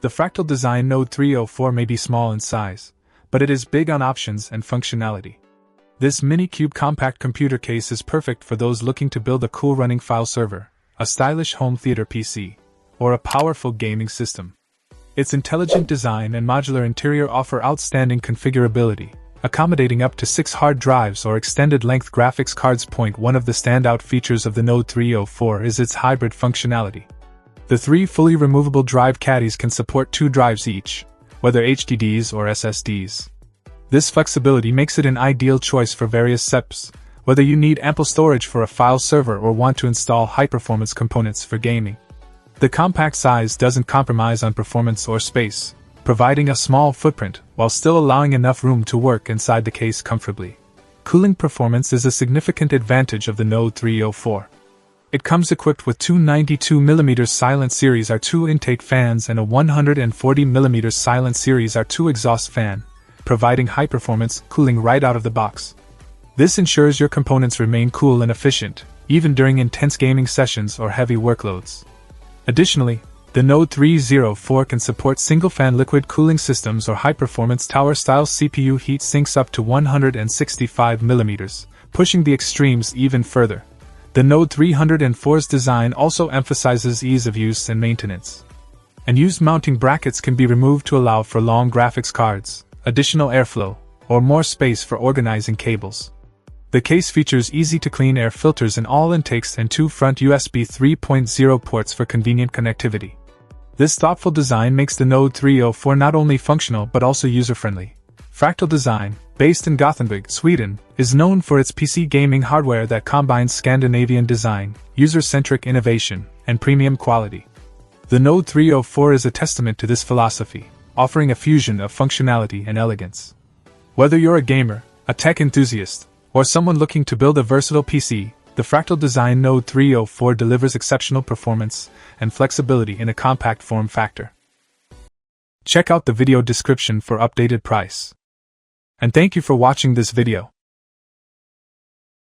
The Fractal Design Node 304 may be small in size, but it is big on options and functionality. This mini-cube compact computer case is perfect for those looking to build a cool running file server, a stylish home theater PC, or a powerful gaming system. Its intelligent design and modular interior offer outstanding configurability, accommodating up to 6 hard drives or extended-length graphics cards. One of the standout features of the Node 304 is its hybrid functionality. The 3 fully removable drive caddies can support 2 drives each, whether HDDs or SSDs. This flexibility makes it an ideal choice for various setups, whether you need ample storage for a file server or want to install high-performance components for gaming. The compact size doesn't compromise on performance or space, providing a small footprint while still allowing enough room to work inside the case comfortably. Cooling performance is a significant advantage of the Node 304. It comes equipped with two 92mm Silent Series R2 intake fans and a 140mm Silent Series R2 exhaust fan, providing high-performance cooling right out of the box. This ensures your components remain cool and efficient, even during intense gaming sessions or heavy workloads. Additionally, the Node 304 can support single-fan liquid cooling systems or high-performance tower-style CPU heat sinks up to 165mm, pushing the extremes even further. The Node 304's design also emphasizes ease of use and maintenance. Unused mounting brackets can be removed to allow for long graphics cards, additional airflow, or more space for organizing cables. The case features easy-to-clean air filters in all intakes and 2 front USB 3.0 ports for convenient connectivity. This thoughtful design makes the Node 304 not only functional but also user-friendly. Fractal Design, based in Gothenburg, Sweden, is known for its PC gaming hardware that combines Scandinavian design, user-centric innovation, and premium quality. The Node 304 is a testament to this philosophy, offering a fusion of functionality and elegance. Whether you're a gamer, a tech enthusiast, or someone looking to build a versatile PC, the Fractal Design Node 304 delivers exceptional performance and flexibility in a compact form factor. Check out the video description for updated price. And thank you for watching this video.